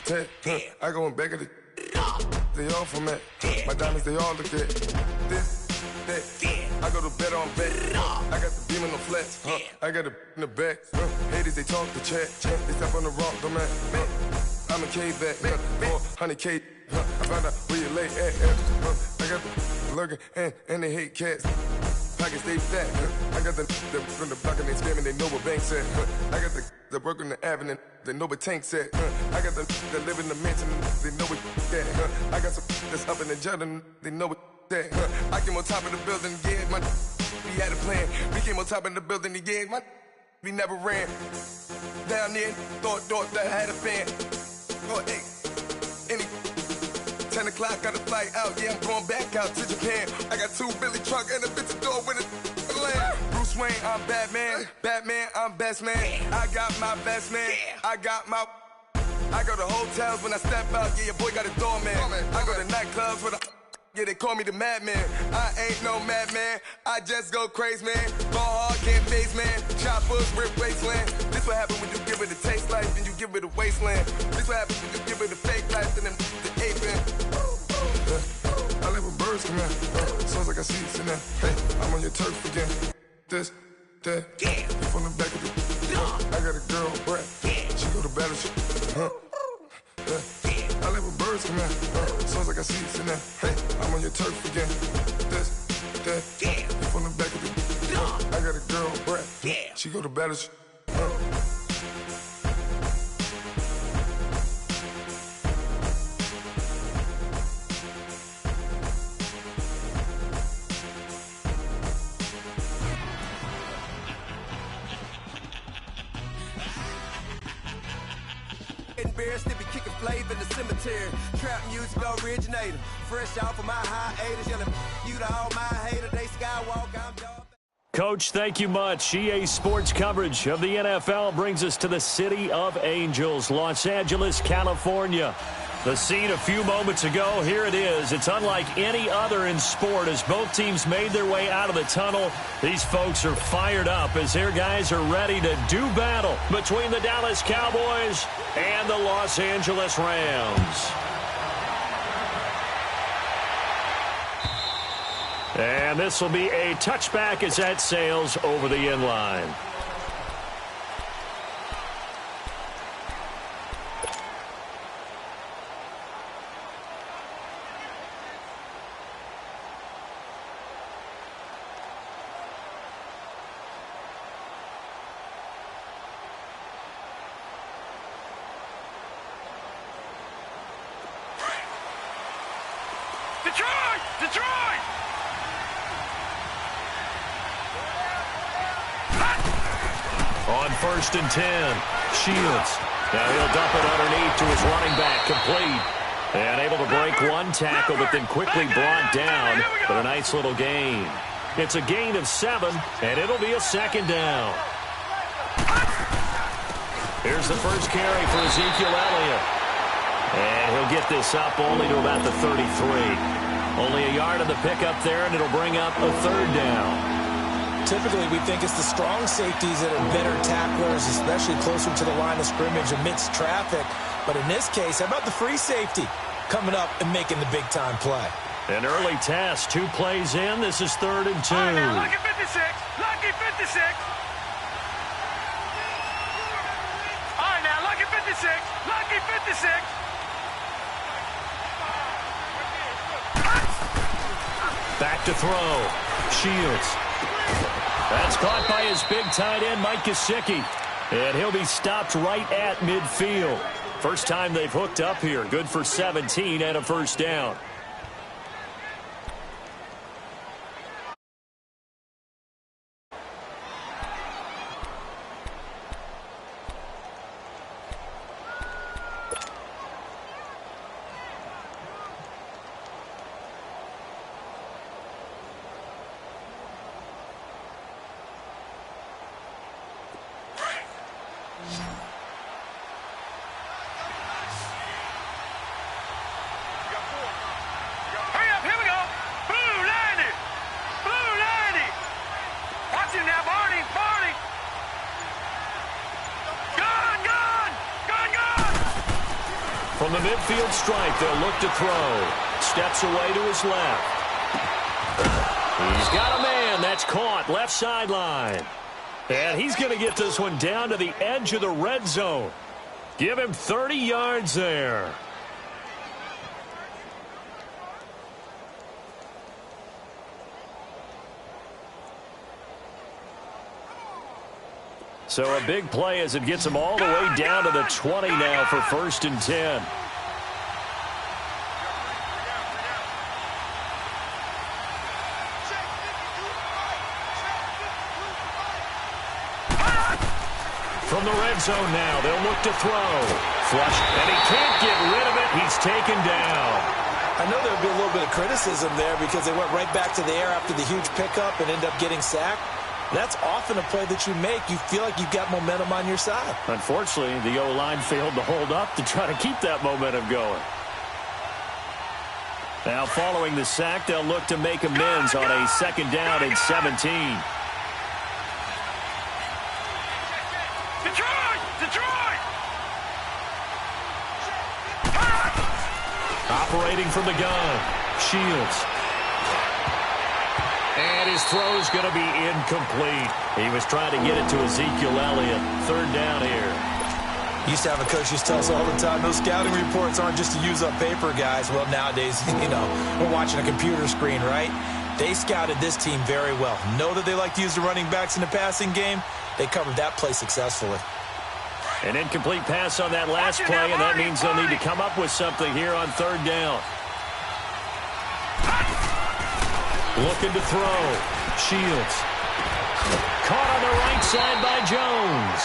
tat. I go in back of the they all from that. My diamonds, they all look at this, that. I go to bed on bed. I got the beam in the flats. I got it in the back. Haters, they talk the chat. They step on the rock, don't man. I'm a K-back. 400K. I found out where you lay at. I got the lurking and they hate cats. Pockets stay fat. I got the from the block and they scamming, they know what banks at. I got the work on the avenue, they know what tanks at. I got the that live in the mansion, they know what that. I got some that's up in the jungle, they know what that. I came on top of the building, yeah, my we had a plan. We came on top of the building, yeah, my we never ran. Down there, thought that I had a fan. Oh, hey, any 10 o'clock, got a flight out, yeah, I'm going back out to Japan. I got 2 Billy truck and a bitch door with a land. Bruce Wayne, I'm Batman. Batman, I'm best man. I got my best man. I go to hotels when I step out, yeah, your boy got a doorman. I go to nightclubs with yeah, they call me the madman. I ain't no madman, I just go crazy, man. Ball hard, can't face, man. Choppers, rip wasteland. This what happen when you give it a taste life, then you give it a wasteland. This what happen when you give it a fake life, and then the ape in. I live with birds come in. Sounds like I see it in there. Hey, I'm on your turf again. This, that, you from the back of the I got a girl, Brad. She go to battle. I live with birds come in. Sounds like I see it in there. Hey, I'm on your turf again. This, that, you from the back of the I got a girl, Brad. She go to battle. Embarrassed to be kicking flavor in the cemetery. Trap music originator. Fresh off of my hiatus. Yelling you to all my haters. They skywalk, I'm dog. Coach, thank you much. EA Sports coverage of the NFL brings us to the City of Angels, Los Angeles, California. The scene a few moments ago, here it is. It's unlike any other in sport as both teams made their way out of the tunnel. These folks are fired up as their guys are ready to do battle between the Dallas Cowboys and the Los Angeles Rams. And this will be a touchback as that sails over the end line. Detroit! On 1st and 10, Shields. Now he'll dump it underneath to his running back, complete. And able to break one tackle, but then quickly brought down. But a nice little gain. It's a gain of 7, and it'll be a 2nd down. Here's the first carry for Ezekiel Elliott. And he'll get this up only to about the 33. Only a yard of the pickup there, and it'll bring up a 3rd down. Typically, we think it's the strong safeties that are better tacklers, especially closer to the line of scrimmage amidst traffic. But in this case, how about the free safety coming up and making the big-time play? An early test, 2 plays in. This is 3rd and 2. All right, now, lucky 56. Lucky 56. All right, now, lucky 56. Lucky 56. Back to throw. Shields. That's caught by his big tight end, Mike Gesicki. And he'll be stopped right at midfield. First time they've hooked up here. Good for 17 and a 1st down. From the midfield stripe, they'll look to throw. Steps away to his left. He's got a man. That's caught. Left sideline. And he's going to get this one down to the edge of the red zone. Give him 30 yards there. So a big play as it gets him all the way down to the 20 now for 1st and 10. From the red zone now, they'll look to throw. Flush, and he can't get rid of it. He's taken down. I know there'll be a little bit of criticism there because they went right back to the air after the huge pickup and ended up getting sacked. That's often a play that you make. You feel like you've got momentum on your side. Unfortunately, the O-line failed to hold up to try to keep that momentum going. Now, following the sack, they'll look to make amends on a 2nd down and 17. Operating from the gun, Shields. And his throw's going to be incomplete. He was trying to get it to Ezekiel Elliott. 3rd down here. Used to have a coach used to tell us all the time, those scouting reports aren't just to use up paper, guys. Well, nowadays, we're watching a computer screen, right? They scouted this team very well. Know that they like to use the running backs in the passing game. They covered that play successfully. An incomplete pass on that last play, and that means they'll need to come up with something here on 3rd down. Looking to throw. Shields. Caught on the right side by Jones.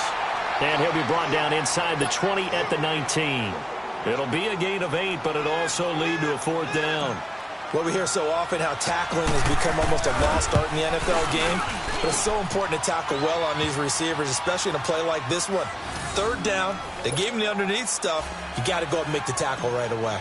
And he'll be brought down inside the 20 at the 19. It'll be a gain of 8, but it'll also lead to a 4th down. Well, we hear so often how tackling has become almost a lost art in the NFL game. But it's so important to tackle well on these receivers, especially in a play like this one. 3rd down, they gave him the underneath stuff. You got to go up and make the tackle right away.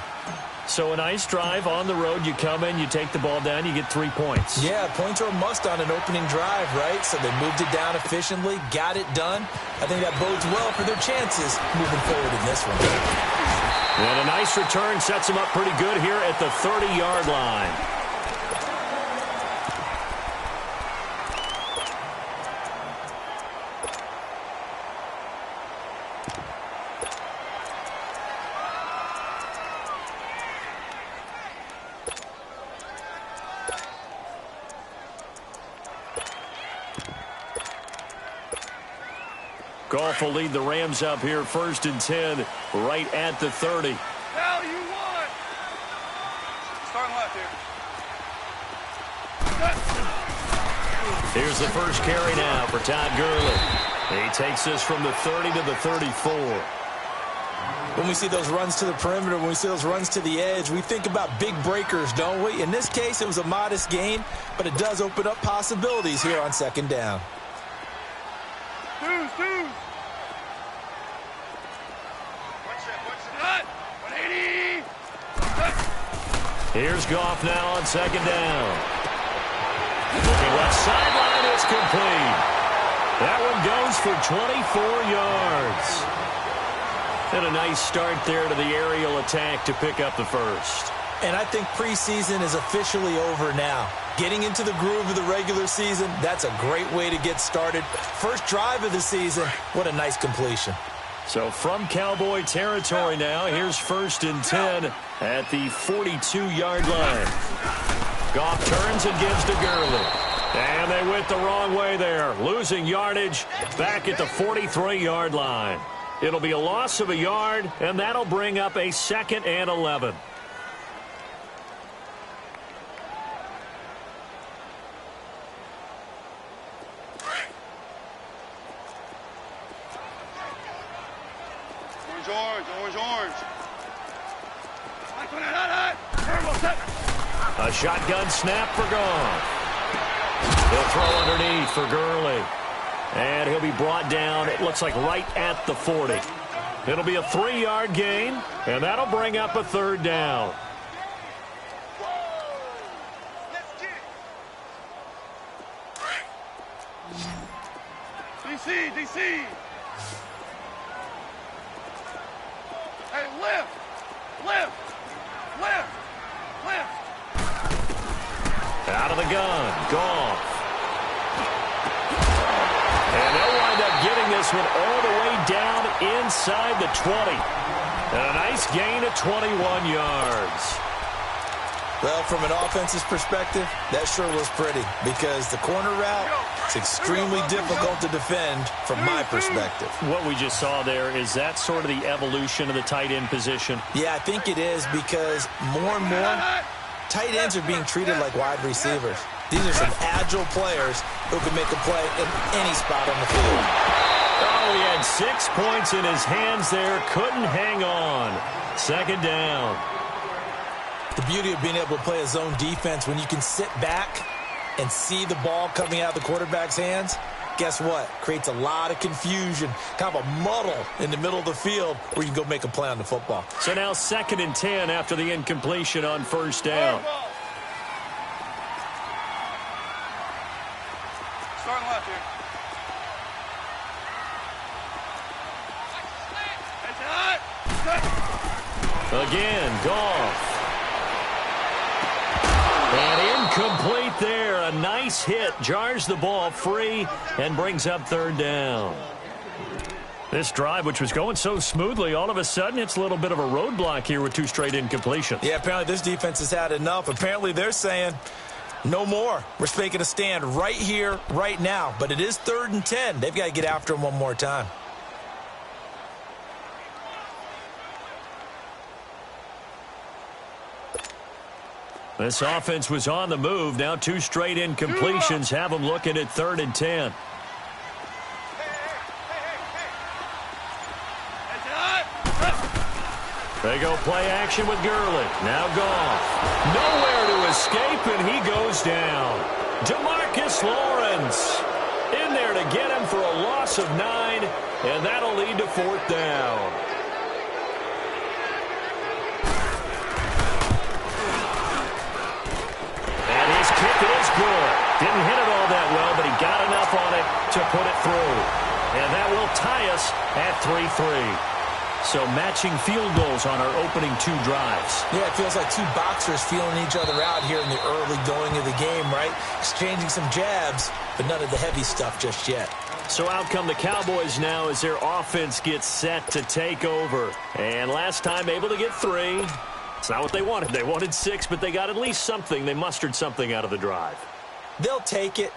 So a nice drive on the road. You come in, you take the ball down, you get 3 points. Yeah, points are a must on an opening drive, right? So they moved it down efficiently, got it done. I think that bodes well for their chances moving forward in this one. And a nice return sets them up pretty good here at the 30-yard line. Goff will lead the Rams up here 1st and 10 right at the 30. Hell, you won. Starting left here. Here's the first carry now for Todd Gurley. He takes this from the 30 to the 34. When we see those runs to the perimeter, when we see those runs to the edge, we think about big breakers, don't we? In this case, it was a modest gain, but it does open up possibilities here on 2nd down. Dudes. Cut. 180. Here's Goff now on 2nd down. Looking left sideline, it's complete. That one goes for 24 yards. And a nice start there to the aerial attack to pick up the 1st. And I think preseason is officially over now. Getting into the groove of the regular season, that's a great way to get started. First drive of the season, what a nice completion. So from Cowboy territory now, here's 1st and 10 at the 42-yard line. Goff turns and gives to Gurley. And they went the wrong way there, losing yardage back at the 43-yard line. It'll be a loss of a yard, and that'll bring up a 2nd and 11. Orange. A shotgun snap for Goff. He'll throw underneath for Gurley. And he'll be brought down, it looks like right at the 40. It'll be a 3-yard gain, and that'll bring up a 3rd down. DC. Hey, lift. Out of the gun, Goff. And they'll wind up getting this one all the way down inside the 20. And a nice gain of 21 yards. Well, from an offense's perspective, that sure was pretty because the corner route is extremely difficult to defend from my perspective. What we just saw there, is that sort of the evolution of the tight end position? Yeah, I think it is because more and more tight ends are being treated like wide receivers. These are some agile players who can make a play in any spot on the field. Oh, he had 6 points in his hands there. Couldn't hang on. Second down. The beauty of being able to play a zone defense when you can sit back and see the ball coming out of the quarterback's hands, guess what? Creates a lot of confusion, kind of a muddle in the middle of the field where you can go make a play on the football. So now 2nd and 10 after the incompletion on first down. Starting left here. Again, Goff. And incomplete there. A nice hit. Jars the ball free and brings up 3rd down. This drive, which was going so smoothly, all of a sudden it's a little bit of a roadblock here with 2 straight incompletions. Yeah, apparently this defense has had enough. Apparently they're saying no more. We're making a stand right here, right now. But it is 3rd and 10. They've got to get after him one more time. This offense was on the move. Now 2 straight incompletions have them looking at 3rd and 10. They go play action with Gurley. Now Goff. Nowhere to escape, and he goes down. DeMarcus Lawrence in there to get him for a loss of 9, and that'll lead to 4th down. Kick is good. Didn't hit it all that well, but he got enough on it to put it through. And that will tie us at 3-3. So matching field goals on our opening 2 drives. Yeah, it feels like 2 boxers feeling each other out here in the early going of the game, right? Exchanging some jabs, but none of the heavy stuff just yet. So out come the Cowboys now as their offense gets set to take over. And last time able to get 3. It's not what they wanted. They wanted 6, but they got at least something. They mustered something out of the drive. They'll take it.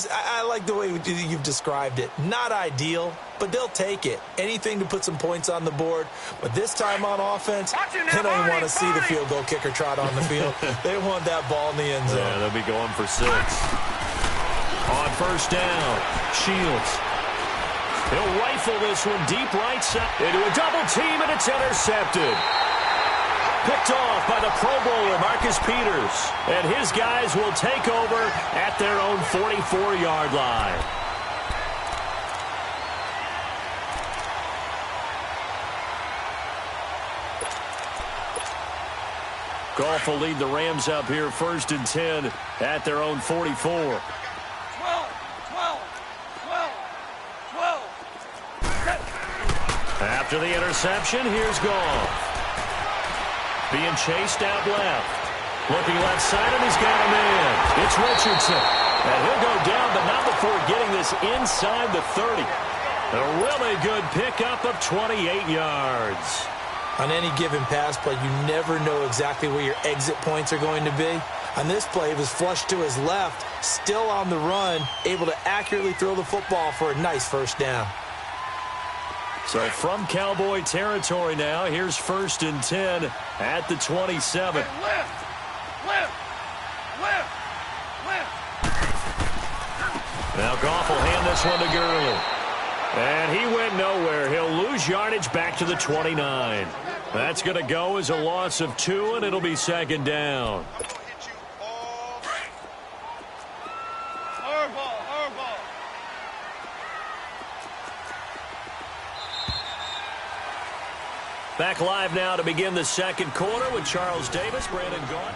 I like the way you've described it. Not ideal, but they'll take it. Anything to put some points on the board. But this time on offense, they don't even want to see the field goal kicker trot on the field. They want that ball in the end zone. Yeah, they'll be going for 6. On first down, Shields. He'll rifle this one deep right side into a double team, and it's intercepted. Picked off by the Pro Bowler, Marcus Peters. And his guys will take over at their own 44-yard line. Goff will lead the Rams up here 1st and 10 at their own 44. 12. After the interception, here's Goff. Being chased out left. Looking left side, and he's got a man. It's Richardson. And he'll go down, but not before getting this inside the 30. A really good pickup of 28 yards. On any given pass play, you never know exactly where your exit points are going to be. On this play, it was flushed to his left, still on the run, able to accurately throw the football for a nice 1st down. So from Cowboy territory now, here's 1st and 10 at the 27. Now Goff will hand this one to Gurley. And he went nowhere. He'll lose yardage back to the 29. That's going to go as a loss of 2, and it'll be 2nd down. Back live now to begin the 2nd quarter with Charles Davis, Brandon Gaudin.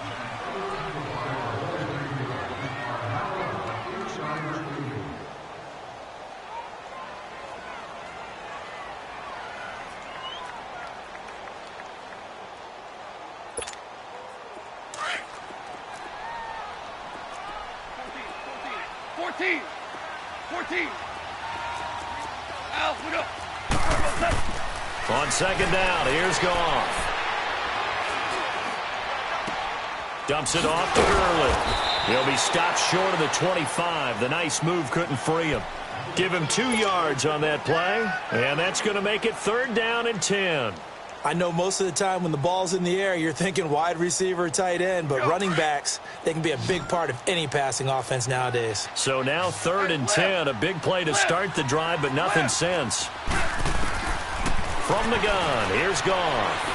14. 14. Al, look up. On second down, here's Goff. Dumps it off to Gurley. He'll be stopped short of the 25. The nice move couldn't free him. Give him 2 yards on that play, and that's going to make it 3rd down and 10. I know most of the time when the ball's in the air, you're thinking wide receiver, tight end, but running backs, they can be a big part of any passing offense nowadays. So now 3rd and 10, a big play to start the drive, but nothing since. From the gun, here's Goff.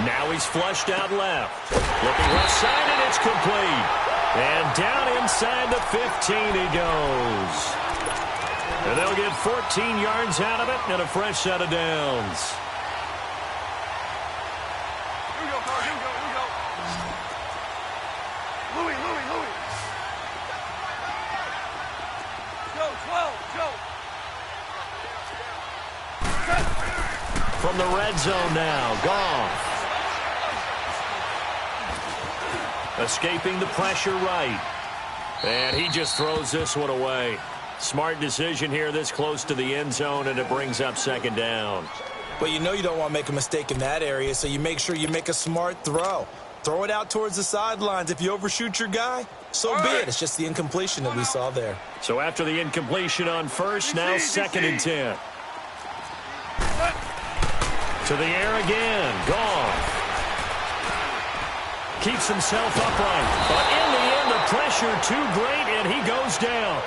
Now he's flushed out left. Looking left side, and it's complete. And down inside the 15 he goes. And they'll get 14 yards out of it and a fresh set of downs. Here we go, Carl. Here we go. Here we go. Louis. Go, 12. Go. From the red zone now, Goff. Escaping the pressure right. And he just throws this one away. Smart decision here this close to the end zone, and it brings up 2nd down. But you know you don't want to make a mistake in that area, so you make sure you make a smart throw. Throw it out towards the sidelines. If you overshoot your guy, so be it. It's just the incompletion that we saw there. So after the incompletion on first, now 2nd and 10. To the air again. Goff. Keeps himself upright. But in the end, the pressure too great, and he goes down.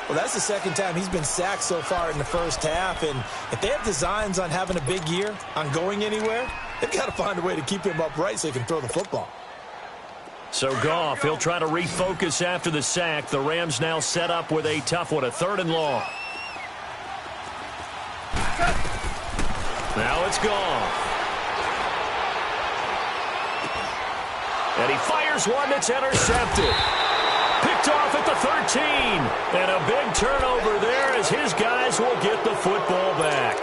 Well, that's the 2nd time he's been sacked so far in the first half, and if they have designs on having a big year, on going anywhere, they've got to find a way to keep him upright so he can throw the football. So Goff, he'll try to refocus after the sack. The Rams now set up with a tough one, a 3rd and long. Now it's Goff. And he fires one that's intercepted. Picked off at the 13. And a big turnover there as his guys will get the football back.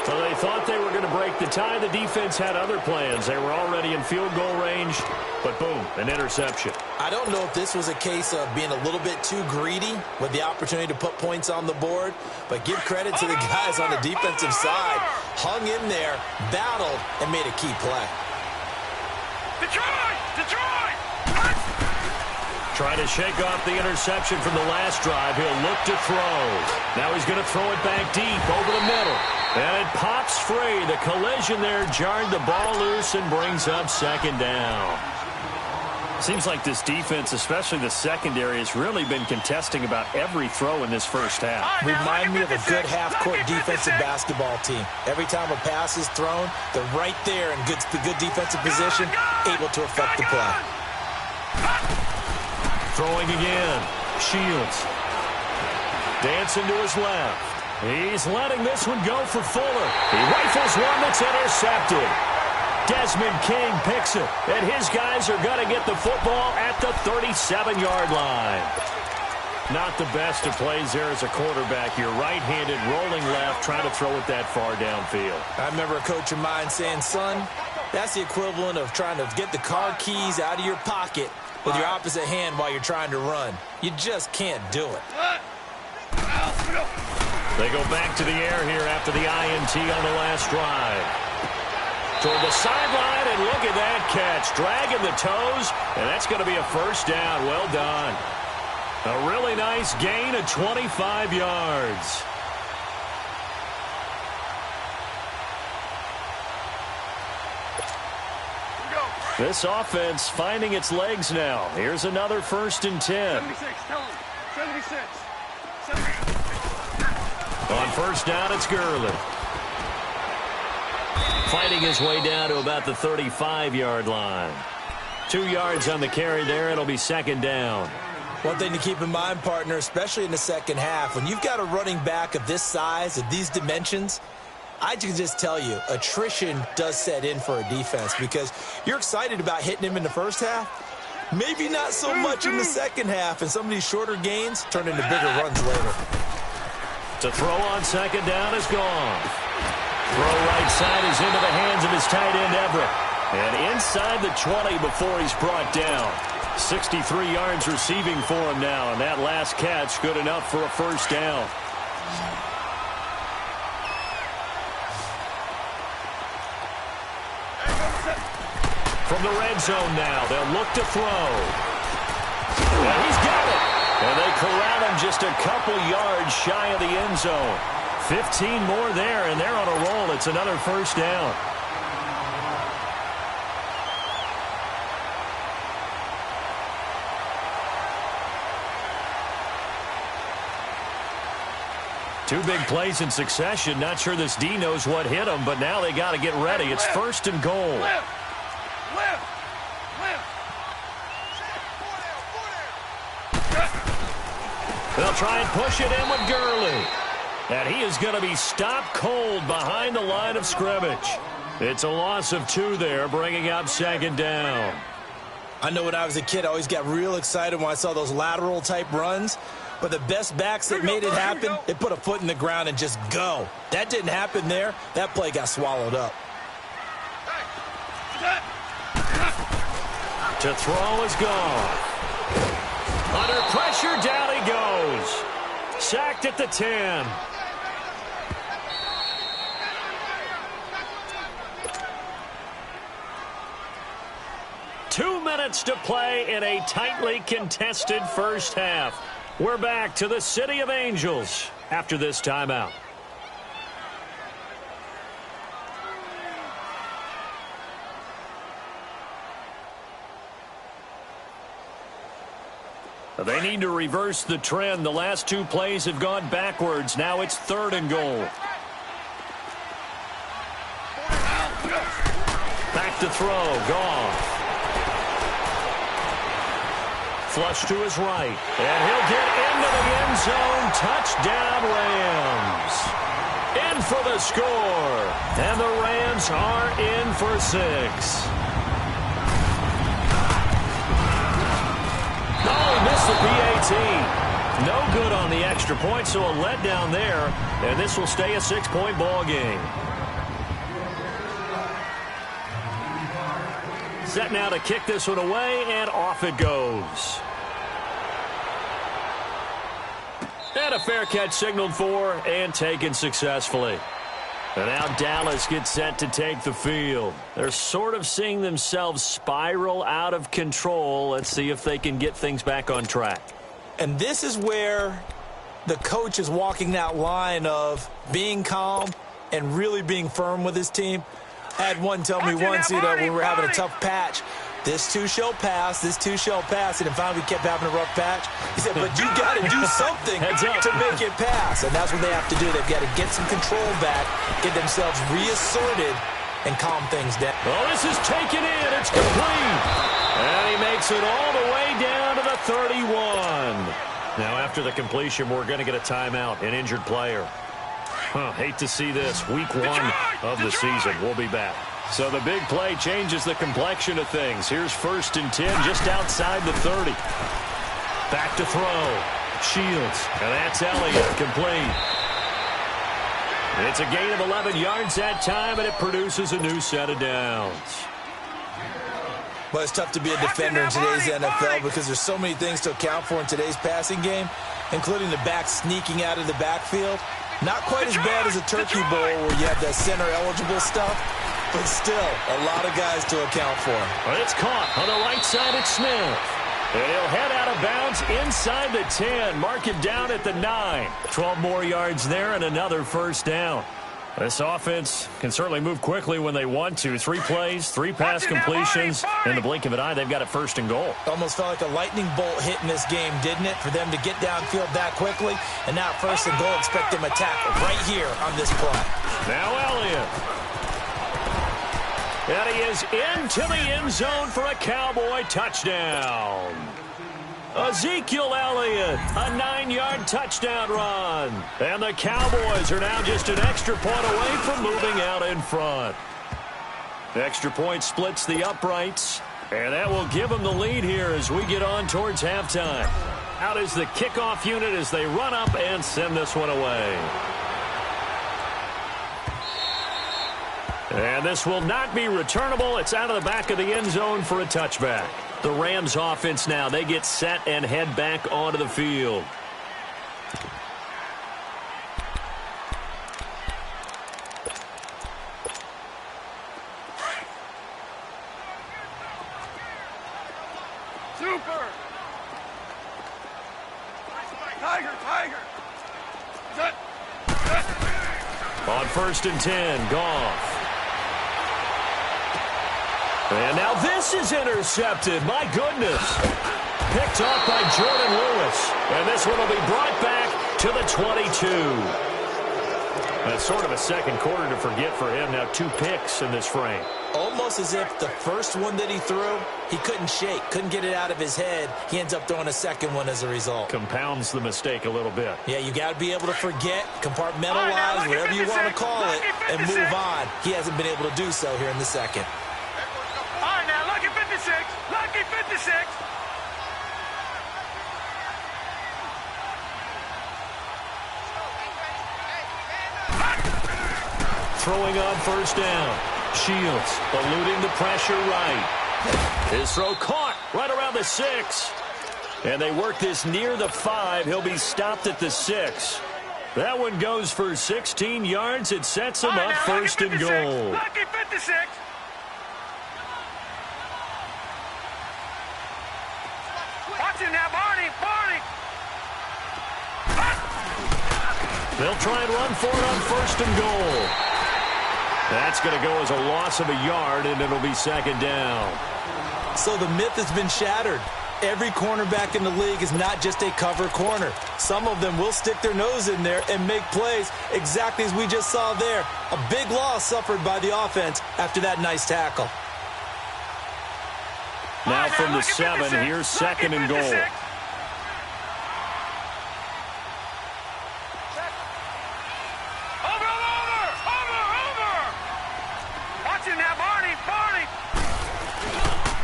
So they thought they were going to break the tie. The defense had other plans. They were already in field goal range. But boom, an interception. I don't know if this was a case of being a little bit too greedy with the opportunity to put points on the board. But give credit to the guys on the defensive side. Hung in there, battled, and made a key play. Detroit! Trying to shake off the interception from the last drive. He'll look to throw. Now he's going to throw it back deep over the middle. And it pops free. The collision there jarred the ball loose and brings up 2nd down. Seems like this defense, especially the secondary, has really been contesting about every throw in this first half. Remind me of a good half-court defensive basketball team. Every time a pass is thrown, they're right there in good defensive position, able to affect the play. Throwing again. Shields. Dancing to his left. He's letting this one go for Fuller. He rifles one that's intercepted. Desmond King picks it, and his guys are going to get the football at the 37-yard line. Not the best of plays there as a quarterback. You're right-handed, rolling left, trying to throw it that far downfield. I remember a coach of mine saying, son, that's the equivalent of trying to get the car keys out of your pocket with your opposite hand while you're trying to run. You just can't do it. They go back to the air here after the INT on the last drive. Toward the sideline, and look at that catch. Dragging the toes, and that's going to be a 1st down. Well done. A really nice gain of 25 yards. This offense finding its legs now. Here's another 1st and 10. 76, tell him. 76. On 1st down, it's Gurley. Fighting his way down to about the 35-yard line. 2 yards on the carry there. It'll be 2nd down. One thing to keep in mind, partner, especially in the second half, when you've got a running back of this size, of these dimensions, I can just tell you, attrition does set in for a defense because you're excited about hitting him in the first half. Maybe not so much in the second half, and some of these shorter gains turn into bigger runs later. To throw on 2nd down is gone. Throw right side is into the hands of his tight end, Everett. And inside the 20 before he's brought down. 63 yards receiving for him now, and that last catch good enough for a first down. From the red zone now, they'll look to throw. And he's got it. And they corral him just a couple yards shy of the end zone. 15 more there, and they're on a roll. It's another first down. Two big plays in succession. Not sure this D knows what hit him, but now they got to get ready. It's first and goal. They'll try and push it in with Gurley. And he is going to be stopped cold behind the line of scrimmage. It's a loss of 2 there, bringing up second down. I know when I was a kid, I always got real excited when I saw those lateral-type runs. But the best backs that made it happen, they put a foot in the ground and just go. That didn't happen there. That play got swallowed up. To throw is gone. Under pressure, down he goes. Sacked at the 10. Two minutes to play in a tightly contested first half. We're back to the City of Angels after this timeout. They need to reverse the trend. The last 2 plays have gone backwards. Now it's third and goal. Back to throw. Goff. Flush to his right. And he'll get into the end zone. Touchdown, Rams. In for the score. And the Rams are in for 6. Oh, he missed the PAT. No good on the extra point, so a letdown there. And this will stay a 6-point ball game. Set now to kick this one away, and off it goes. And a fair catch signaled for and taken successfully. And now Dallas gets set to take the field. They're sort of seeing themselves spiral out of control. Let's see if they can get things back on track. And this is where the coach is walking that line of being calm and really being firm with his team. I had one tell me once, when we were having a tough patch, this too shall pass, this too shall pass. And then finally we kept having a rough patch. He said, but you got to do something to make it pass. And that's what they have to do. They've got to get some control back, get themselves reasserted, and calm things down. Oh, this is taken in. It's complete. And he makes it all the way down to the 31. Now, after the completion, we're going to get a timeout, an injured player. Hate to see this. Week 1 of the season. We'll be back. So the big play changes the complexion of things. Here's first and 10 just outside the 30. Back to throw. Shields. And that's Elliott. Complete. It's a gain of 11 yards that time, and it produces a new set of downs. Well, it's tough to be a defender in today's NFL because there's so many things to account for in today's passing game, including the back sneaking out of the backfield. Not quite as bad as a Turkey Bowl where you have that center-eligible stuff, but still a lot of guys to account for. Well, it's caught on the right side at Smith. And he'll head out of bounds inside the 10. Mark him down at the 9. 12 more yards there and another first down. This offense can certainly move quickly when they want to. 3 plays, 3 pass completions. In the blink of an eye, they've got it first and goal. Almost felt like a lightning bolt hit in this game, didn't it? For them to get downfield that quickly. And now first and goal, expect them to tackle right here on this play. Now Elliott. And he is into the end zone for a Cowboy touchdown. Ezekiel Elliott, a 9-yard touchdown run. And the Cowboys are now just an extra point away from moving out in front. The extra point splits the uprights, and that will give them the lead here as we get on towards halftime. Out is the kickoff unit as they run up and send this one away. And this will not be returnable. It's out of the back of the end zone for a touchback. The Rams offense now, they get set and head back onto the field. Super! Tiger! Set! On 1st and 10, Goff. And now this is intercepted. My goodness. Picked off by Jordan Lewis. And this one will be brought back to the 22. That's sort of a second quarter to forget for him. Now 2 picks in this frame. Almost as if the first one that he threw, he couldn't shake, couldn't get it out of his head. He ends up throwing a second one as a result. Compounds the mistake a little bit. Yeah, you got to be able to forget, compartmentalize, whatever you want to call it, and move on. He hasn't been able to do so here in the second. All right, now, lucky 56. Lucky 56. Throwing on 1st down. Shields eluding the pressure right. His throw caught right around the 6. And they work this near the 5. He'll be stopped at the 6. That one goes for 16 yards. It sets him up now, 1st and goal. Lucky 56. Watch it now, Barney. They'll try and run for it on 1st and goal. That's going to go as a loss of a yard, and it'll be 2nd down. So the myth has been shattered. Every cornerback in the league is not just a cover corner. Some of them will stick their nose in there and make plays exactly as we just saw there. A big loss suffered by the offense after that nice tackle. Now from the 7, here's 2nd and goal.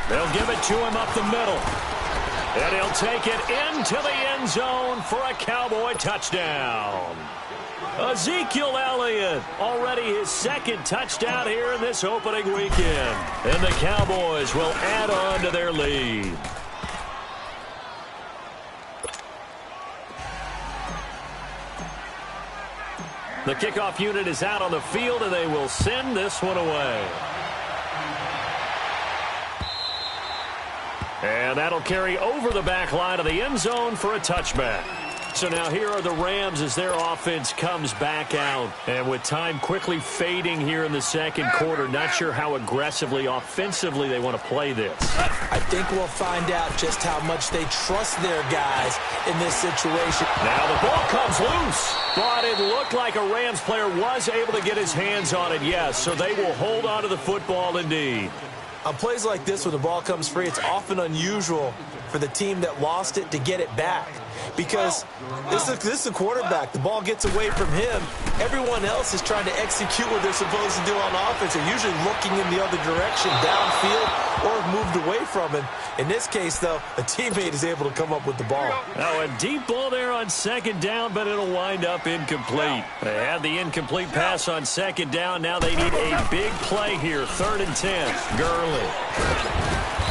They'll give it to him up the middle. And he'll take it into the end zone for a Cowboy touchdown. Ezekiel Elliott, already his 2nd touchdown here in this opening weekend. And the Cowboys will add on to their lead. The kickoff unit is out on the field, and they will send this one away. And that'll carry over the back line of the end zone for a touchback. So now here are the Rams as their offense comes back out. And with time quickly fading here in the second quarter, not sure how aggressively, offensively they want to play this. I think we'll find out just how much they trust their guys in this situation. Now the ball comes loose. But it looked like a Rams player was able to get his hands on it, yes. So they will hold on to the football indeed. On plays like this where the ball comes free, it's often unusual for the team that lost it to get it back. Because this is a quarterback. The ball gets away from him. Everyone else is trying to execute what they're supposed to do on offense. They're usually looking in the other direction, downfield, or moved away from him. In this case, though, a teammate is able to come up with the ball. Now a deep ball there on 2nd down, but it'll wind up incomplete. They had the incomplete pass on 2nd down. Now they need a big play here. 3rd and 10. Gurley.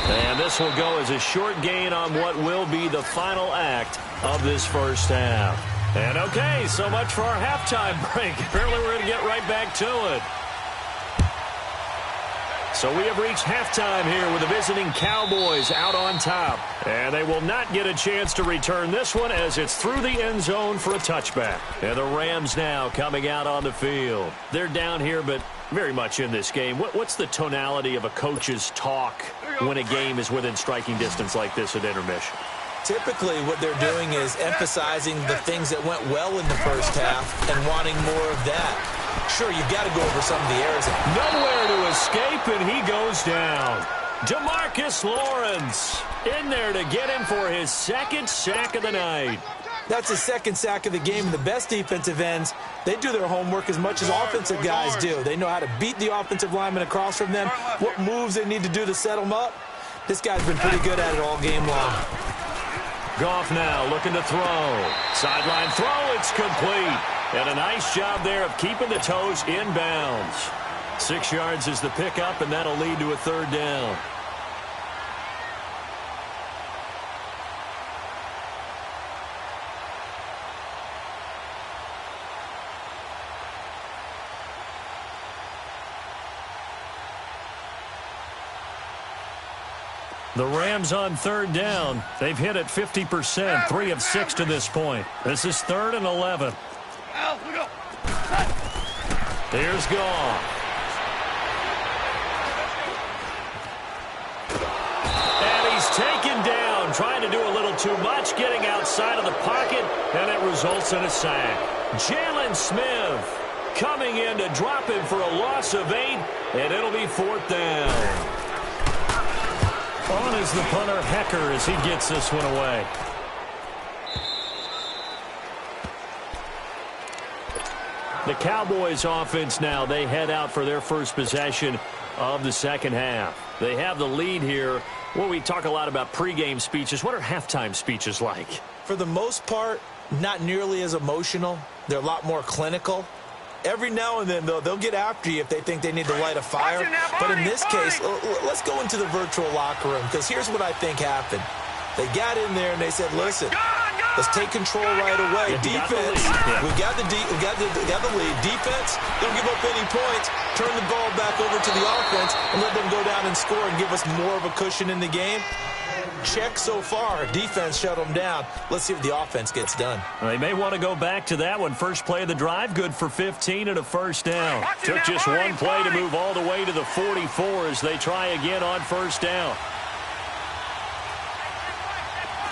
And this will go as a short gain on what will be the final act of this first half. And okay, so much for our halftime break. Apparently we're going to get right back to it. So we have reached halftime here with the visiting Cowboys out on top. And they will not get a chance to return this one as it's through the end zone for a touchback. And the Rams now coming out on the field. They're down here, but very much in this game. What's the tonality of a coach's talk when a game is within striking distance like this at intermission? Typically, what they're doing is emphasizing the things that went well in the first half and wanting more of that. Sure, you've got to go over some of the errors. Nowhere to escape, and he goes down. DeMarcus Lawrence in there to get him for his 2nd sack of the night. That's his 2nd sack of the game. And the best defensive ends, they do their homework as much as offensive guys do. They know how to beat the offensive lineman across from them, what moves they need to do to set them up. This guy's been pretty good at it all game long. Goff now looking to throw. Sideline throw, it's complete. And a nice job there of keeping the toes in bounds. 6 yards is the pickup, and that'll lead to a third down. The Rams on third down. They've hit it 50%, 3 of 6 to this point. This is 3rd and 11. Here's Goff. And he's taken down, trying to do a little too much, getting outside of the pocket, and it results in a sack. Jalen Smith coming in to drop him for a loss of 8, and it'll be 4th down. On is the punter, Hecker, as he gets this one away. The Cowboys offense now, they head out for their first possession of the second half. They have the lead here. Well, we talk a lot about pregame speeches. What are halftime speeches like? For the most part, not nearly as emotional. They're a lot more clinical. Every now and then, though, they'll get after you if they think they need to light a fire. But in this case, let's go into the virtual locker room, because here's what I think happened. They got in there and they said, listen, let's take control right away. Defense, we got the lead. Defense, don't give up any points. Turn the ball back over to the offense and let them go down and score and give us more of a cushion in the game. Check so far. Defense shut them down. Let's see if the offense gets done. They may want to go back to that one. First play of the drive, good for 15 and a first down. Took just one play to move all the way to the 44 as they try again on first down.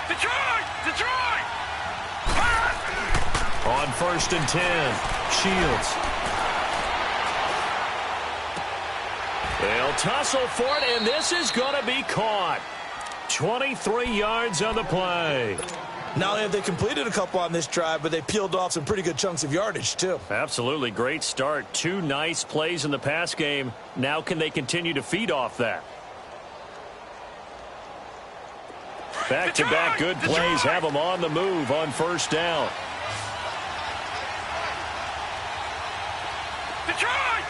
Detroit! On 1st and 10, Shields. They'll tussle for it, and this is going to be caught. 23 yards on the play. Not only have they completed a couple on this drive, but they peeled off some pretty good chunks of yardage, too. Absolutely great start. 2 nice plays in the pass game. Now can they continue to feed off that? Back-to-back good plays have them on the move on first down. Detroit!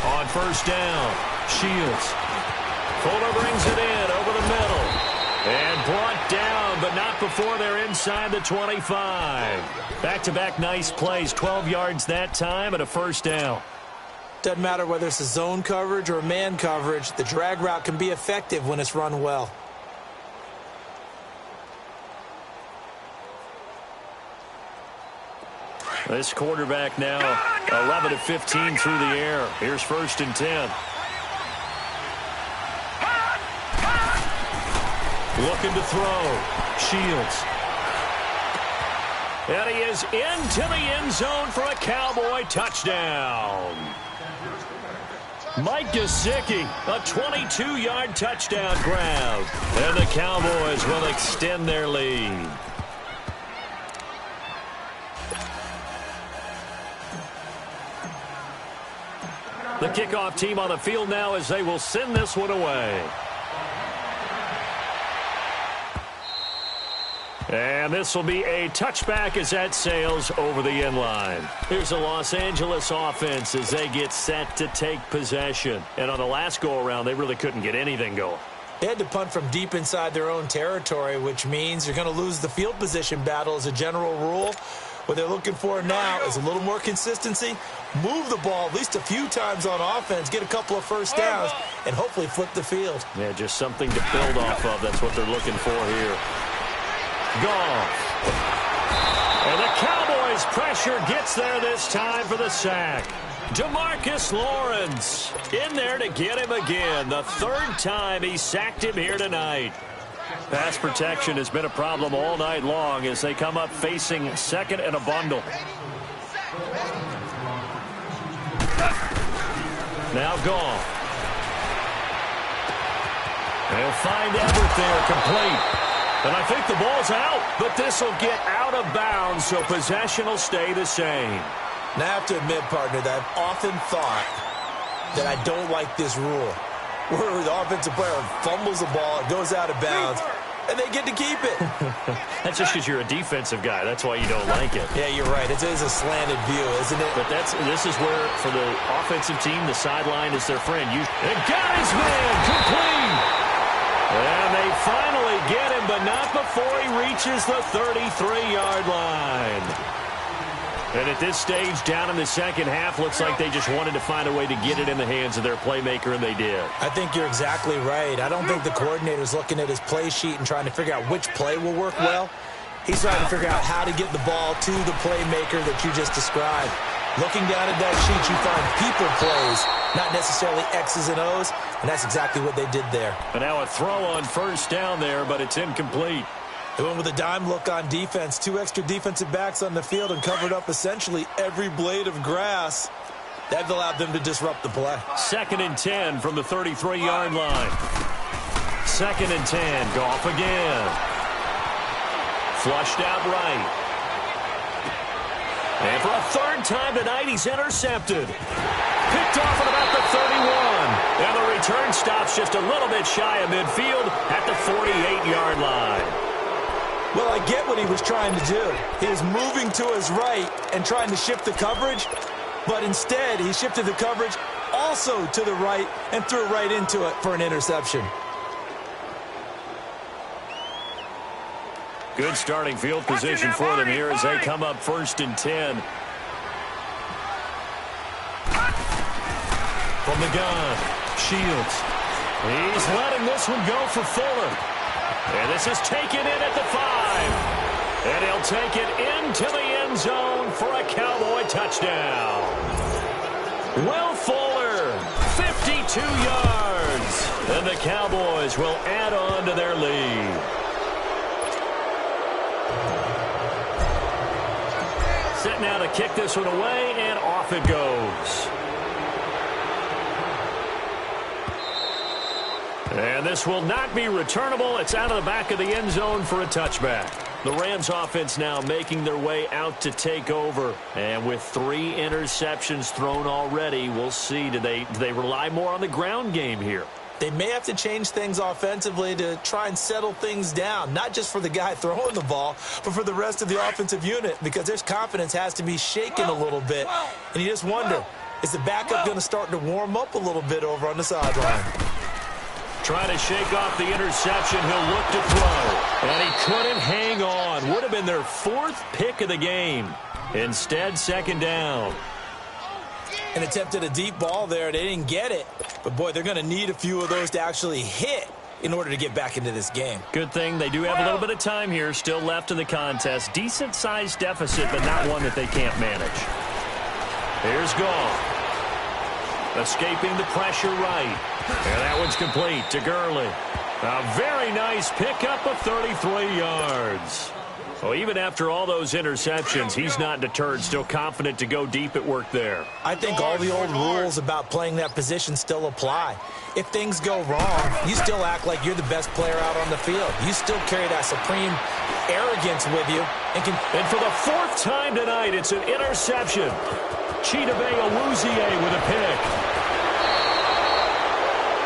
On first down, Shields. Fuller brings it in over the middle. And brought down, but not before they're inside the 25. Back-to-back nice plays, 12 yards that time and a first down. Doesn't matter whether it's a zone coverage or man coverage, the drag route can be effective when it's run well. This quarterback now 11 of 15 through the air. Here's 1st and 10. Looking to throw. Shields. And he is into the end zone for a Cowboy touchdown. Mike Gesicki, a 22-yard touchdown grab. And the Cowboys will extend their lead. The kickoff team on the field now as they will send this one away. And this will be a touchback as that sails over the end line. Here's the Los Angeles offense as they get set to take possession. And on the last go-around, they really couldn't get anything going. They had to punt from deep inside their own territory, which means you're going to lose the field position battle as a general rule. What they're looking for now is a little more consistency, move the ball at least a few times on offense, get a couple of first downs, and hopefully flip the field. Yeah, just something to build off of. That's what they're looking for here. Goff. And the Cowboys' pressure gets there this time for the sack. DeMarcus Lawrence in there to get him again. The 3rd time he sacked him here tonight. Pass protection has been a problem all night long as they come up facing 2nd and a bundle. Now Goff. They'll find Everett there, complete. And I think the ball's out, but this will get out of bounds, so possession will stay the same. Now, I have to admit, partner, that I've often thought that I don't like this rule, where the offensive player fumbles the ball, it goes out of bounds. and they get to keep it. That's just because you're a defensive guy. That's why you don't like it. Yeah, you're right. It is a slanted view, isn't it? But this is where, for the offensive team, the sideline is their friend. They got his man complete. And they finally get him, but not before he reaches the 33-yard line. And at this stage, down in the second half, looks like they just wanted to find a way to get it in the hands of their playmaker, and they did. I think you're exactly right. I don't think the coordinator's looking at his play sheet and trying to figure out which play will work well. He's trying to figure out how to get the ball to the playmaker that you just described. Looking down at that sheet, you find people plays, not necessarily X's and O's, and that's exactly what they did there. And now a throw on first down there, but it's incomplete. They went with a dime look on defense. 2 extra defensive backs on the field and covered up essentially every blade of grass. That allowed them to disrupt the play. 2nd and 10 from the 33-yard line. 2nd and 10. Goff again. Flushed out right. And for a third time tonight, he's intercepted. Picked off at about the 31. And the return stops just a little bit shy of midfield at the 48-yard line. Well, I get what he was trying to do. He was moving to his right and trying to shift the coverage, but instead he shifted the coverage also to the right and threw right into it for an interception. Good starting field position for them here as they come up 1st and 10. From the gun, Shields. He's letting this one go for Fuller. And this is taken in at the 5. And he'll take it into the end zone for a Cowboy touchdown. Will Fuller, 52 yards. And the Cowboys will add on to their lead. Set now to kick this one away, and off it goes. And this will not be returnable. It's out of the back of the end zone for a touchback. The Rams offense now making their way out to take over. And with 3 interceptions thrown already, we'll see. Do they rely more on the ground game here? They may have to change things offensively to try and settle things down, not just for the guy throwing the ball, but for the rest of the offensive unit, because their confidence has to be shaken a little bit. And you just wonder, is the backup going to start to warm up a little bit over on the sideline? Trying to shake off the interception. He'll look to throw. And he couldn't hang on. Would have been their 4th pick of the game. Instead, 2nd down. And attempted a deep ball there. They didn't get it. But, boy, they're going to need a few of those to actually hit in order to get back into this game. Good thing they do have a little bit of time here still left in the contest. Decent-sized deficit, but not one that they can't manage. Here's Goff. Escaping the pressure right. And that one's complete to Gurley. A very nice pickup of 33 yards. Well, even after all those interceptions, he's not deterred, still confident to go deep at work there. I think all the old rules about playing that position still apply. If things go wrong, you still act like you're the best player out on the field. You still carry that supreme arrogance with you. And for the 4th time tonight, it's an interception. Chidobe Awuzie with a pick.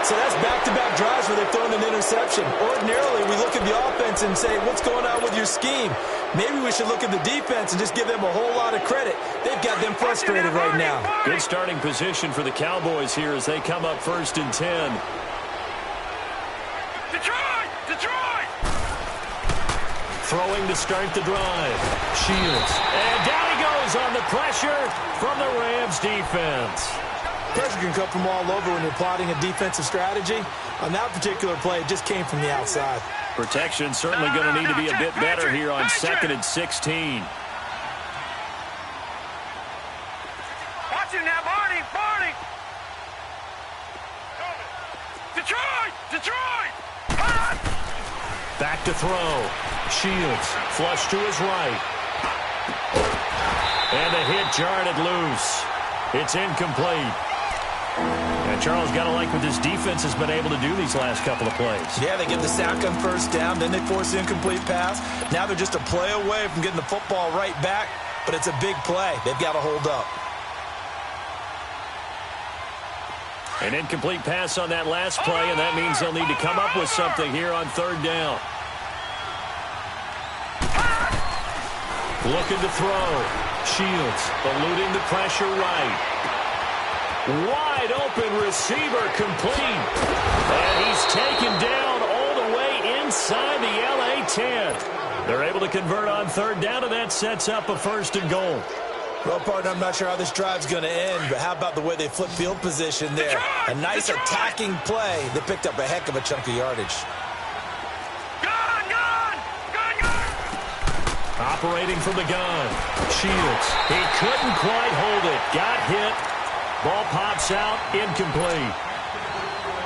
So that's back-to-back drives where they've thrown an interception. Ordinarily, we look at the offense and say, what's going on with your scheme? Maybe we should look at the defense and just give them a whole lot of credit. They've got them frustrated right now. Good starting position for the Cowboys here as they come up 1st and 10. Detroit! Throwing to start the drive. Shields. And down he goes on the pressure from the Rams defense. Pressure can come from all over when you're plotting a defensive strategy. On that particular play, it just came from the outside. Protection certainly going to need to be a bit better here on 2nd and 16. Watch him now, Barney! Detroit! Back to throw. Shields flush to his right. And the hit jarred it loose. It's incomplete. And Charles, got to like what this defense has been able to do these last couple of plays. Yeah, they get the sack on first down, then they force the incomplete pass. Now they're just a play away from getting the football right back, but it's a big play. They've got to hold up. An incomplete pass on that last play, and that means they'll need to come up with something here on 3rd down. Looking to throw. Shields eluding the pressure right. Wide open receiver complete. And he's taken down all the way inside the LA 10. They're able to convert on third down, and that sets up a 1st and goal. Well, partner, I'm not sure how this drive's going to end, but how about the way they flip field position there? A nice attacking play that picked up a heck of a chunk of yardage. Operating from the gun. Shields. He couldn't quite hold it. Got hit. Ball pops out. Incomplete.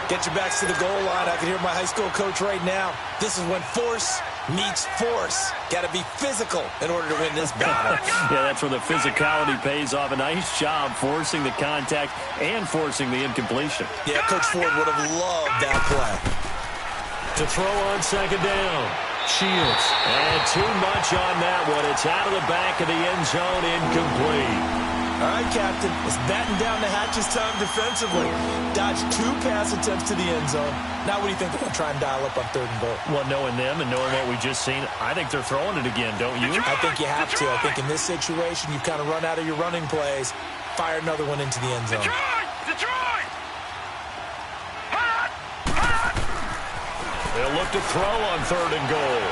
Get your backs to the goal line. I can hear my high school coach right now. This is when force meets force. Got to be physical in order to win this battle. Yeah, that's where the physicality pays off. A nice job forcing the contact and forcing the incompletion. Yeah, Coach Ford would have loved that play. To throw on 2nd down. Shields. And too much on that one. It's out of the back of the end zone. Incomplete. All right, Captain. It's batten down the hatches time defensively. Dodged 2 pass attempts to the end zone. Now what do you think they're going to try and dial up on 3rd and goal? Well, knowing them and knowing what we just seen, I think they're throwing it again, don't you? I think you have to. I think in this situation, you kind of run out of your running plays, fire another one into the end zone. Detroit! They'll look to throw on 3rd and goal.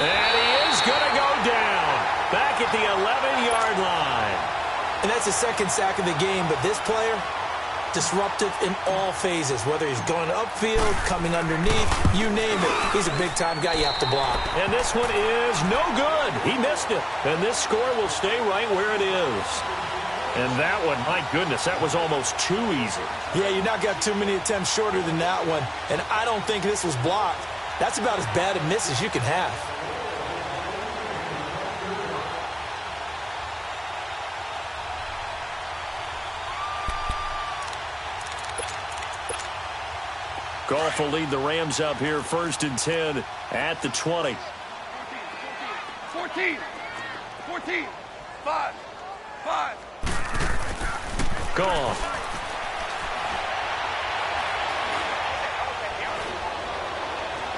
And he is going to go down. Back at the 11-yard line. And that's the 2nd sack of the game, but this player, disruptive in all phases, whether he's going upfield, coming underneath, you name it. He's a big-time guy you have to block. And this one is no good. He missed it. And this score will stay right where it is. And that one, my goodness, that was almost too easy. Yeah, you not got too many attempts shorter than that one. And I don't think this was blocked. That's about as bad a miss as you can have. Goff will lead the Rams up here 1st and 10 at the 20. 14. 5. Goff.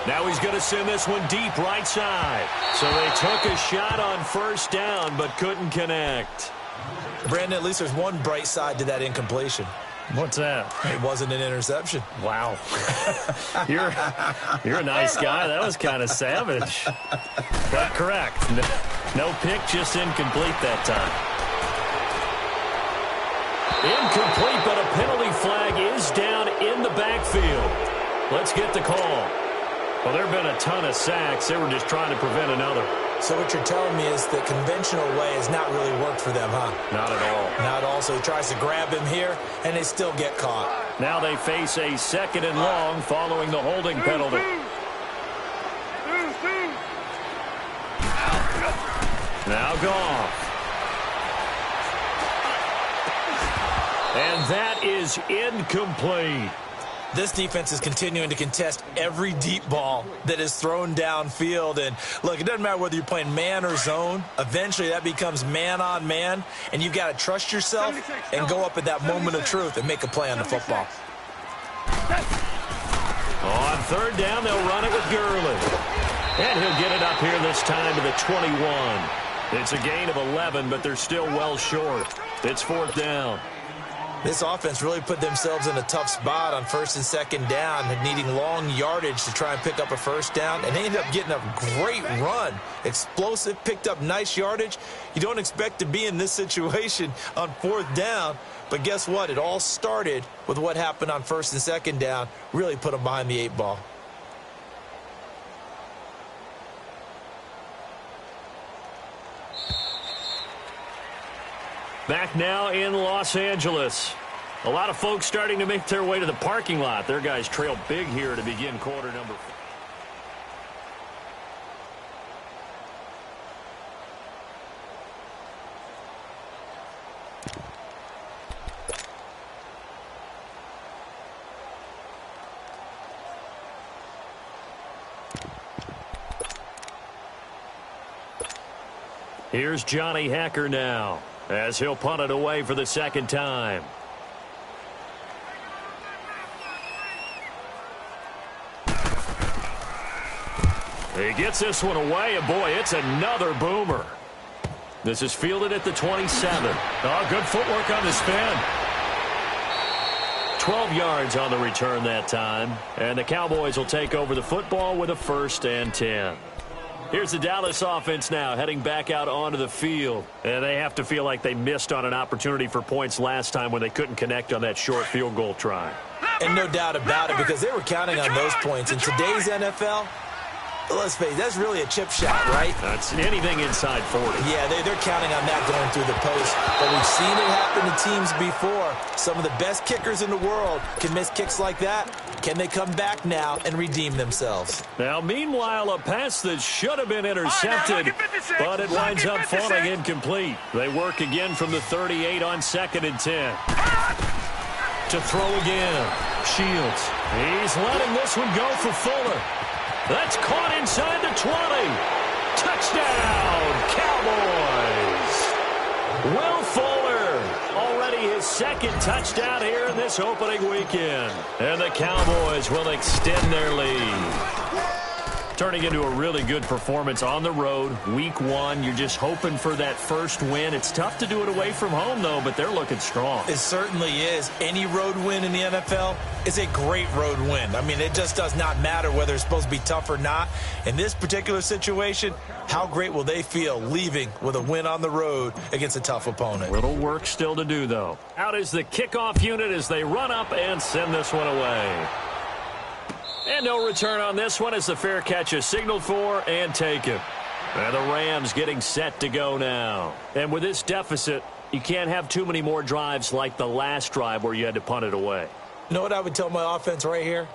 Now he's going to send this one deep right side. So they took a shot on 1st down but couldn't connect. Brandon, at least there's one bright side to that incompletion. What's that? It wasn't an interception. Wow. You're a nice guy. That was kind of savage. But correct. No pick, just incomplete that time. Incomplete, but a penalty flag is down in the backfield. Let's get the call. Well, there have been a ton of sacks. They were just trying to prevent another. So what you're telling me is the conventional way has not really worked for them, huh? Not at all. Not at all. So he tries to grab him here, and they still get caught. Now they face a 2nd and long following the holding penalty. Now Goff. And that is incomplete. This defense is continuing to contest every deep ball that is thrown downfield. And, look, it doesn't matter whether you're playing man or zone. Eventually that becomes man-on-man, and you've got to trust yourself and go up at that moment of truth and make a play on the football. On 3rd down, they'll run it with Gurley. And he'll get it up here this time to the 21. It's a gain of 11, but they're still well short. It's 4th down. This offense really put themselves in a tough spot on 1st and 2nd down, needing long yardage to try and pick up a 1st down, and they ended up getting a great run. Explosive, picked up nice yardage. You don't expect to be in this situation on 4th down, but guess what? It all started with what happened on 1st and 2nd down, really put them behind the 8 ball. Back now in Los Angeles. A lot of folks starting to make their way to the parking lot. Their guys trail big here to begin quarter number 4. Here's Johnny Hacker now, as he'll punt it away for the 2nd time. He gets this one away, and boy, it's another boomer. This is fielded at the 27. Oh, good footwork on the spin. 12 yards on the return that time. And the Cowboys will take over the football with a 1st and 10. Here's the Dallas offense now heading back out onto the field. And they have to feel like they missed on an opportunity for points last time when they couldn't connect on that short field goal try. And no doubt about it, because they were counting on those points. In today's NFL, let's face it, that's really a chip shot, right? That's anything inside 40. Yeah, they're counting on that going through the post. But we've seen it happen to teams before. Some of the best kickers in the world can miss kicks like that. Can they come back now and redeem themselves? Now, meanwhile, a pass that should have been intercepted, but it winds up falling incomplete. They work again from the 38 on 2nd and 10. To throw again. Shields. He's letting this one go for Fuller. That's caught inside the 20. Touchdown, Cowboys. Will Fuller, already his 2nd touchdown here in this opening weekend. And the Cowboys will extend their lead. Turning into a really good performance on the road. Week 1, you're just hoping for that first win. It's tough to do it away from home, though, but they're looking strong. It certainly is. Any road win in the NFL is a great road win. I mean, it just does not matter whether it's supposed to be tough or not. In this particular situation, how great will they feel leaving with a win on the road against a tough opponent? Little work still to do, though. Out is the kickoff unit as they run up and send this one away. And no return on this one as the fair catch is signaled for and taken. And the Rams getting set to go now. And with this deficit, you can't have too many more drives like the last drive where you had to punt it away. You know what I would tell my offense right here?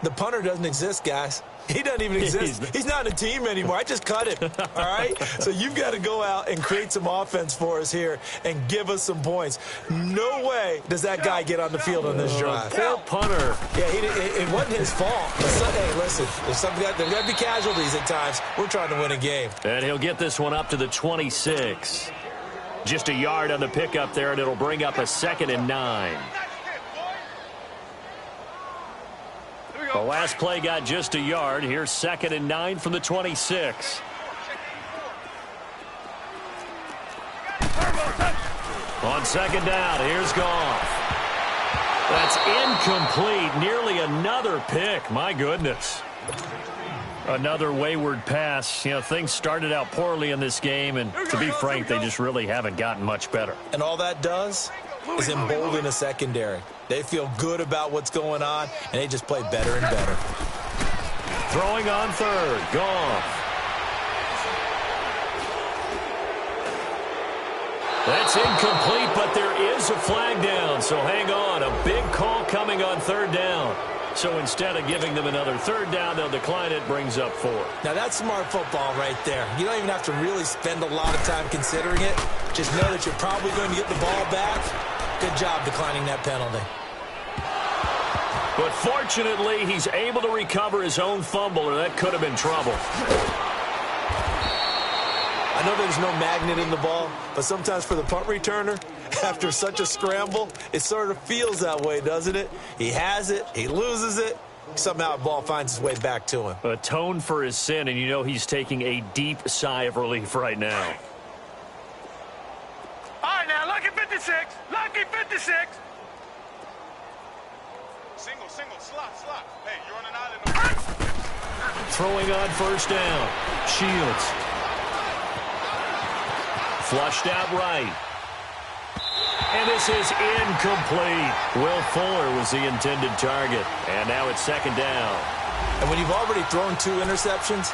The punter doesn't exist, guys. He doesn't even exist. He's not a team anymore. I just cut him, all right? So you've got to go out and create some offense for us here and give us some points. No way does that guy get on the field on this drive. Poor punter. Yeah, it wasn't his fault. Hey, listen, there's got to be casualties at times. We're trying to win a game. And he'll get this one up to the 26. Just a yard on the pickup there, and it'll bring up a 2nd and 9. The last play got just a yard. Here's 2nd and 9 from the 26. On 2nd down, here's Goff. That's incomplete. Nearly another pick. My goodness. Another wayward pass. You know, things started out poorly in this game, and to be frank, they just really haven't gotten much better. And all that does is embolden a secondary. They feel good about what's going on, and they just play better and better. Throwing on 3rd, Goff. That's incomplete, but there is a flag down, so hang on. A big call coming on 3rd down. So instead of giving them another 3rd down, they'll decline it, brings up 4. Now, that's smart football right there. You don't even have to really spend a lot of time considering it. Just know that you're probably going to get the ball back. Good job declining that penalty. But fortunately, he's able to recover his own fumble, or that could have been trouble. I know there's no magnet in the ball, but sometimes for the punt returner, after such a scramble, it sort of feels that way, doesn't it? He has it, he loses it, somehow the ball finds its way back to him. Atone for his sin, and you know he's taking a deep sigh of relief right now. All right, now, lucky 56. Lucky 56. Single, slot. Hey, you're on an island. Throwing on 1st down. Shields. Flushed out right. And this is incomplete. Will Fuller was the intended target. And now it's 2nd down. And when you've already thrown 2 interceptions,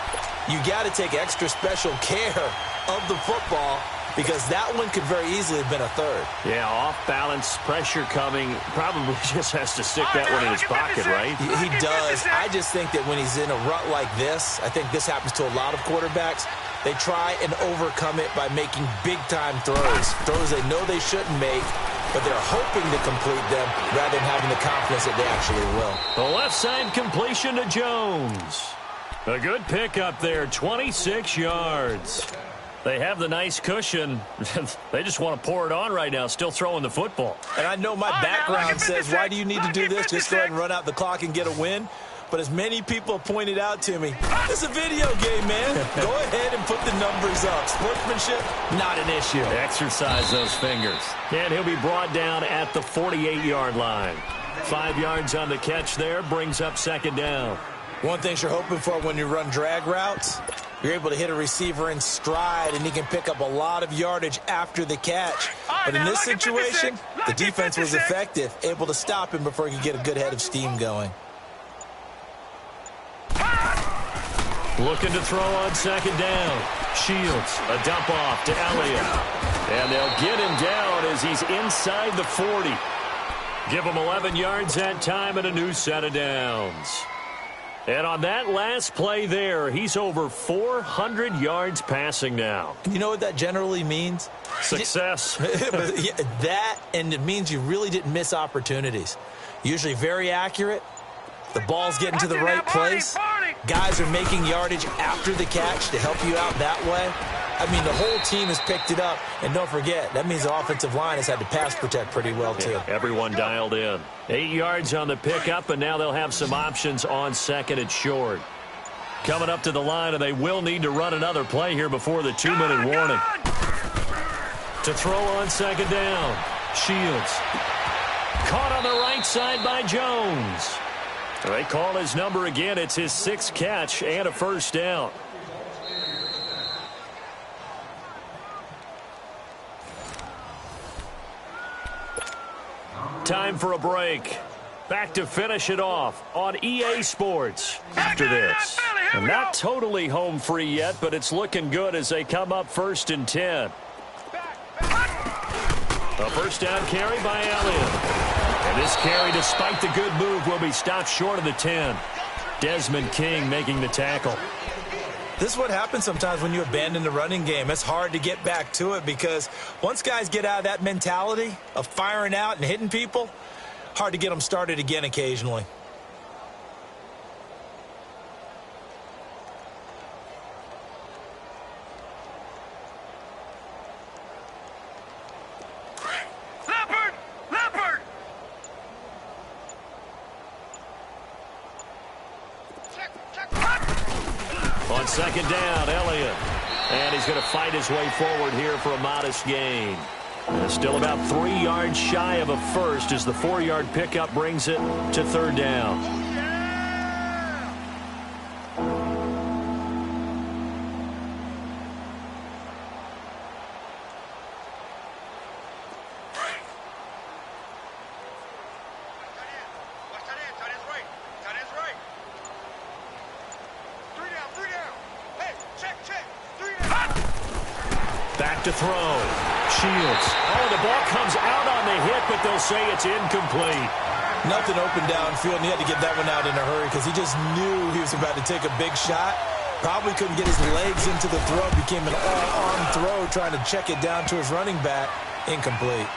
you got to take extra special care of the football, because that one could very easily have been a 3rd. Yeah, off balance, pressure coming. Probably just has to stick that one in his pocket, right? He does. I just think that when he's in a rut like this, I think this happens to a lot of quarterbacks, they try and overcome it by making big-time throws. Throws they know they shouldn't make, but they're hoping to complete them rather than having the confidence that they actually will. The left side completion to Jones. A good pick up there, 26 yards. They have the nice cushion. They just want to pour it on right now, still throwing the football. And I know my background says, why do you need to do this? Just go ahead and run out the clock and get a win. But as many people pointed out to me, it's a video game, man. Go ahead and put the numbers up. Sportsmanship, not an issue. Exercise those fingers. And he'll be brought down at the 48-yard line. 5 yards on the catch there, brings up second down. One thing you're hoping for when you run drag routes, you're able to hit a receiver in stride, and he can pick up a lot of yardage after the catch. But in this situation, the defense was effective, able to stop him before he could get a good head of steam going. Looking to throw on second down. Shields, a dump off to Elliott. And they'll get him down as he's inside the 40. Give him 11 yards that time and a new set of downs. And on that last play there, he's over 400 yards passing now. You know what that generally means? Success. That, and it means you really didn't miss opportunities. Usually very accurate. The ball's getting to the right place. Guys are making yardage after the catch to help you out that way. I mean, the whole team has picked it up. And don't forget, that means the offensive line has had to pass protect pretty well, too. Yeah, everyone dialed in. 8 yards on the pickup, and now they'll have some options on second and short. Coming up to the line, and they will need to run another play here before the 2-minute warning. To throw on second down. Shields. Caught on the right side by Jones. They call his number again. It's his 6th catch and a first down. Time for a break. Back to finish it off on EA Sports after this. And not totally home free yet, but it's looking good as they come up 1st and 10. A first down carry by Elliott. And this carry, despite the good move, will be stopped short of the 10. Desmond King making the tackle. This is what happens sometimes when you abandon the running game. It's hard to get back to it because once guys get out of that mentality of firing out and hitting people, hard to get them started again occasionally. On second down, Elliott. And he's going to fight his way forward here for a modest gain. Still about 3 yards shy of a first as the 4-yard pickup brings it to third down. Back to throw. Shields. Oh, the ball comes out on the hit, but they'll say it's incomplete. Nothing open downfield, and he had to get that one out in a hurry because he just knew he was about to take a big shot. Probably couldn't get his legs into the throw. Became an all-arm throw trying to check it down to his running back. Incomplete.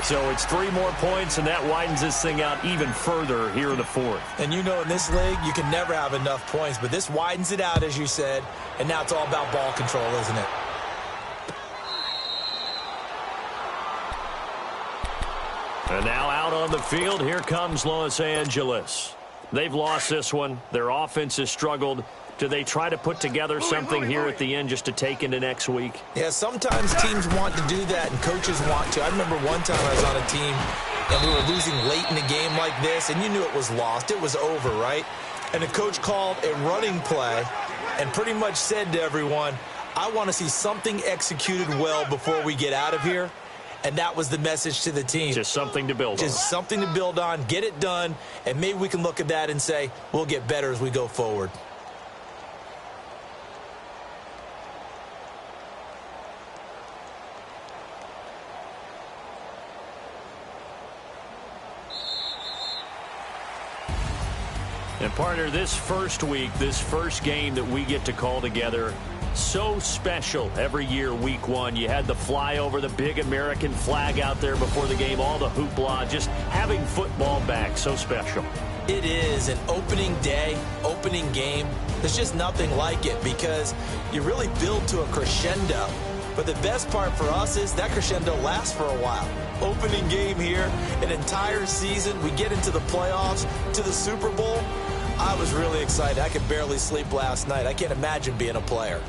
So it's 3 more points, and that widens this thing out even further here in the 4th. And you know in this league, you can never have enough points, but this widens it out, as you said, and now it's all about ball control, isn't it? And now out on the field, here comes Los Angeles. They've lost this one. Their offense has struggled. Do they try to put together something here at the end just to take into next week? Yeah, sometimes teams want to do that and coaches want to. I remember one time I was on a team and we were losing late in a game like this, and you knew it was lost. It was over, right? And the coach called a running play and pretty much said to everyone, I want to see something executed well before we get out of here. And that was the message to the team. Just something to build on. Just something to build on, get it done, and maybe we can look at that and say, we'll get better as we go forward. And partner, this first week, this first game that we get to call together, so special every year, week 1. You had the flyover, the big American flag out there before the game, all the hoopla, just having football back, so special. It is an opening day, opening game. There's just nothing like it because you really build to a crescendo. But the best part for us is that crescendo lasts for a while. Opening game here, an entire season, we get into the playoffs, to the Super Bowl. I was really excited. I could barely sleep last night. I can't imagine being a player.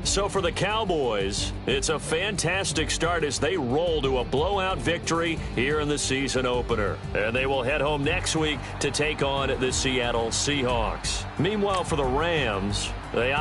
So for the Cowboys, it's a fantastic start as they roll to a blowout victory here in the season opener. And they will head home next week to take on the Seattle Seahawks. Meanwhile, for the Rams, they